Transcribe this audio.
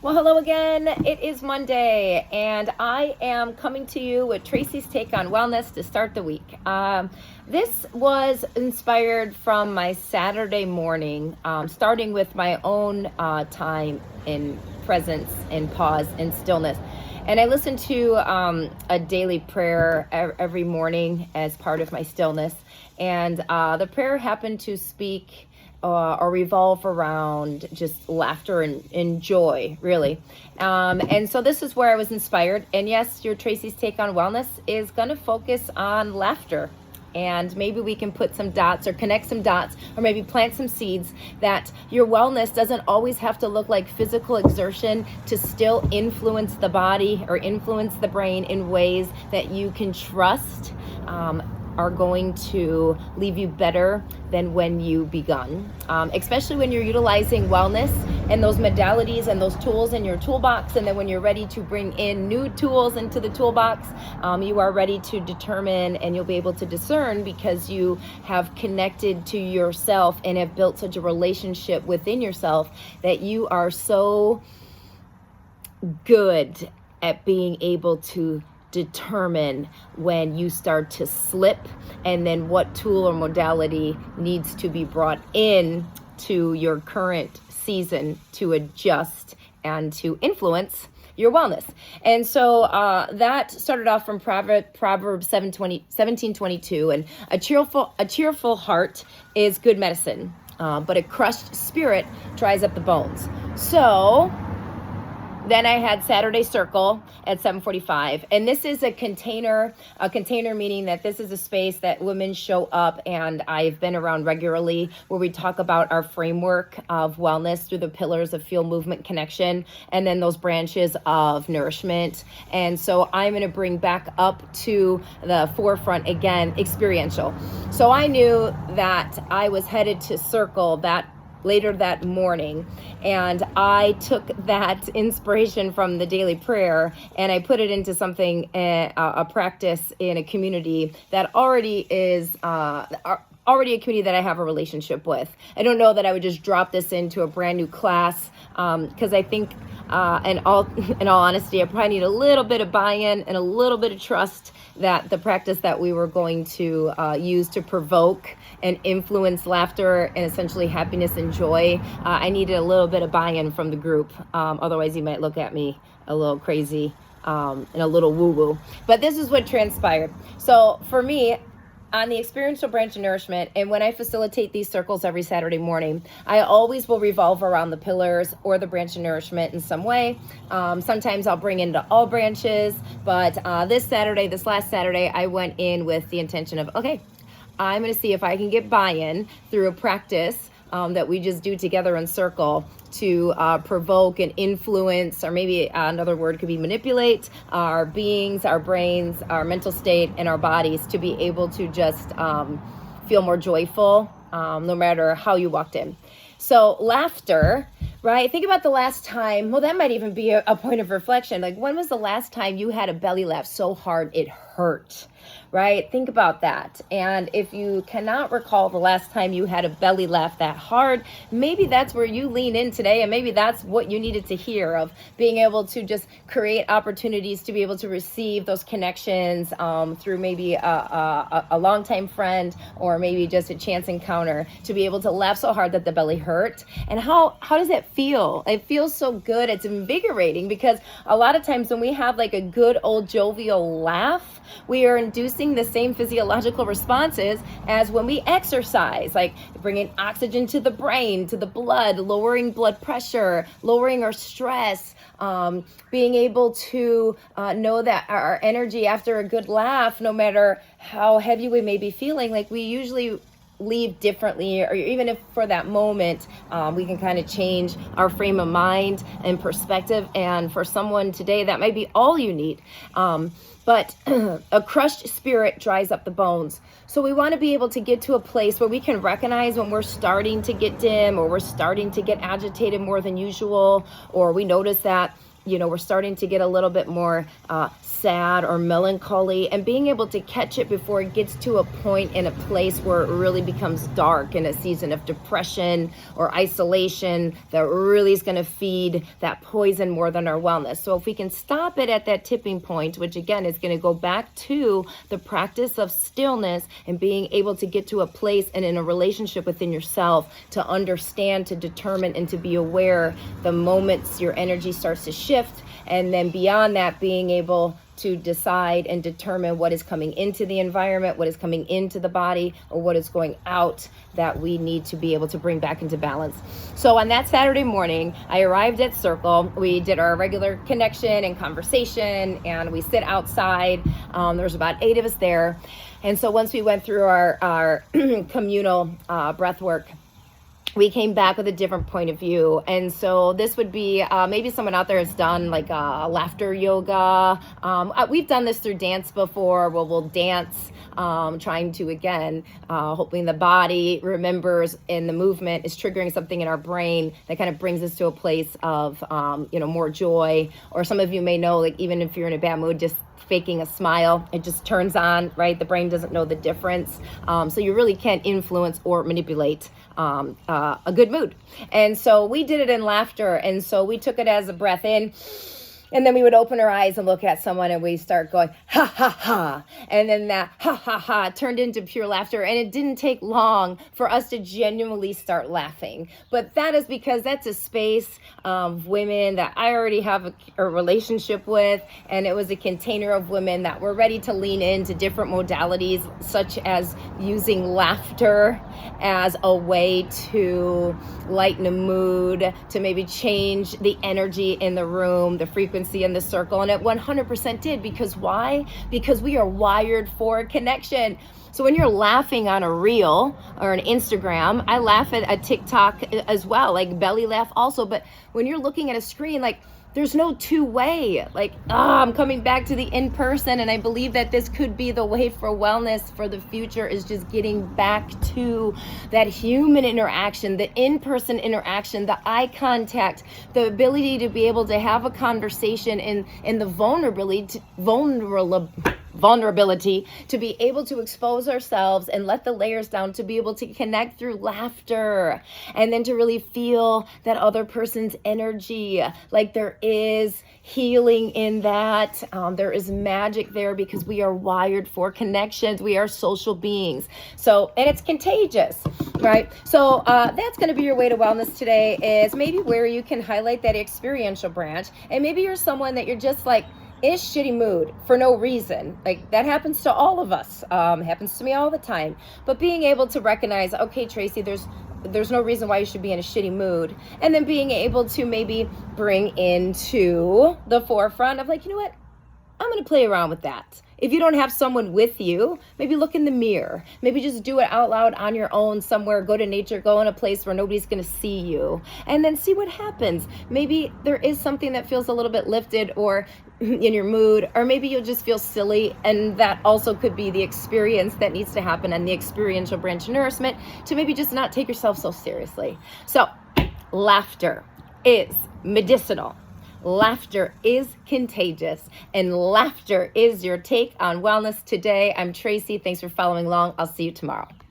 Well, hello again. It is Monday, and I am coming to you with Tracy's take on wellness to start the week. This was inspired from my Saturday morning, starting with my own time in presence and pause and stillness. And I listen to a daily prayer every morning as part of my stillness. And the prayer happened to speak or revolve around just laughter and joy, really. And so this is where I was inspired. And yes, your Tracy's take on wellness is going to focus on laughter. And maybe we can put some dots or connect some dots or maybe plant some seeds that your wellness doesn't always have to look like physical exertion to still influence the body or influence the brain in ways that you can trust are going to leave you better than when you begun, especially when you're utilizing wellness and those modalities and those tools in your toolbox. And then when you're ready to bring in new tools into the toolbox, you are ready to determine and you'll be able to discern because you have connected to yourself and have built such a relationship within yourself that you are so good at being able to determine when you start to slip and then what tool or modality needs to be brought in to your current season to adjust and to influence your wellness. And so that started off from Proverbs 17:22, and a cheerful heart is good medicine, but a crushed spirit dries up the bones. So then I had Saturday Circle at 7:45, and this is a container meaning that this is a space that women show up, and I've been around regularly, where we talk about our framework of wellness through the pillars of feel, movement, connection, and then those branches of nourishment. And so I'm going to bring back up to the forefront again, experiential. So I knew that I was headed to Circle later that morning, and I took that inspiration from the daily prayer and I put it into something, a practice in a community that already is already a community that I have a relationship with. I don't know that I would just drop this into a brand new class because I think in all honesty, I probably need a little bit of buy-in and a little bit of trust that the practice that we were going to use to provoke and influence laughter and essentially happiness and joy, I needed a little bit of buy-in from the group. Otherwise, you might look at me a little crazy and a little woo-woo. But this is what transpired. So for me, on the experiential branch of nourishment, and when I facilitate these circles every Saturday morning, I always will revolve around the pillars or the branch of nourishment in some way. Sometimes I'll bring into all branches, but this last Saturday, I went in with the intention of, okay, I'm going to see if I can get buy-in through a practice that we just do together in Circle to provoke and influence, or maybe another word could be manipulate our beings, our brains, our mental state, and our bodies to be able to just feel more joyful no matter how you walked in. So laughter, right? Think about the last time, well, that might even be a point of reflection. Like, when was the last time you had a belly laugh so hard it hurt? Right? Think about that. And if you cannot recall the last time you had a belly laugh that hard, maybe that's where you lean in today, and maybe that's what you needed to hear, of being able to just create opportunities to be able to receive those connections through maybe a longtime friend, or maybe just a chance encounter, to be able to laugh so hard that the belly hurt. And how does that feel? It feels so good. It's invigorating, because a lot of times when we have like a good old jovial laugh, we are inducing the same physiological responses as when we exercise, like bringing oxygen to the brain, to the blood, lowering blood pressure, lowering our stress, being able to know that our energy after a good laugh, no matter how heavy we may be feeling, like we usually leave differently, or even if for that moment we can kind of change our frame of mind and perspective. And for someone today, that might be all you need. But a crushed spirit dries up the bones. So we want to be able to get to a place where we can recognize when we're starting to get dim, or we're starting to get agitated more than usual, or we notice that we're starting to get a little bit more sad or melancholy, and being able to catch it before it gets to a point in a place where it really becomes dark, in a season of depression or isolation that really is going to feed that poison more than our wellness. So if we can stop it at that tipping point, which again is going to go back to the practice of stillness and being able to get to a place and in a relationship within yourself to understand, to determine, and to be aware the moments your energy starts to shift, and then beyond that, being able to decide and determine what is coming into the environment, what is coming into the body, or what is going out that we need to be able to bring back into balance. So on that Saturday morning, I arrived at Circle. We did our regular connection and conversation, and we sit outside. There was about 8 of us there. And so once we went through our communal breath work, we came back with a different point of view. And so this would be, maybe someone out there has done like laughter yoga. We've done this through dance before, where we'll dance, trying to, again, hoping the body remembers, and the movement is triggering something in our brain that kind of brings us to a place of, more joy. Or some of you may know, like, even if you're in a bad mood, just faking a smile, it just turns on, right? The brain doesn't know the difference. So you really can't influence or manipulate a good mood. And so we did it in laughter. And so we took it as a breath in, and then we would open our eyes and look at someone, and we start going, ha, ha, ha. And then that ha, ha, ha turned into pure laughter. And it didn't take long for us to genuinely start laughing. But that is because that's a space of women that I already have a relationship with. And it was a container of women that were ready to lean into different modalities, such as using laughter as a way to lighten a mood, to maybe change the energy in the room, the frequency in the circle. And it 100% did. Because why? Because we are wired for connection. So when you're laughing on a reel or an Instagram, I laugh at a TikTok as well, like belly laugh also. But when you're looking at a screen, like, there's no two-way. Like, I'm coming back to the in-person, and I believe that this could be the way for wellness for the future, is just getting back to that human interaction, the in-person interaction, the eye contact, the ability to be able to have a conversation, and the vulnerability to be able to expose ourselves and let the layers down, to be able to connect through laughter, and then to really feel that other person's energy. Like, there is healing in that. There is magic there, because we are wired for connections. We are social beings. So, and it's contagious, right? So that's going to be your way to wellness today, is maybe where you can highlight that experiential branch. And maybe you're someone that you're just like, in a shitty mood for no reason. Like, that happens to all of us. Happens to me all the time. But being able to recognize, okay, Tracy, there's no reason why you should be in a shitty mood. And then being able to maybe bring into the forefront of, like, you know what? I'm going to play around with that. If you don't have someone with you, maybe look in the mirror. Maybe just do it out loud on your own somewhere. Go to nature, go in a place where nobody's going to see you, and then see what happens. Maybe there is something that feels a little bit lifted or in your mood, or maybe you'll just feel silly, and that also could be the experience that needs to happen, and the experiential branch of nourishment, to maybe just not take yourself so seriously. So laughter is medicinal. Laughter is contagious, and laughter is your take on wellness today. I'm Tracy. Thanks for following along. I'll see you tomorrow.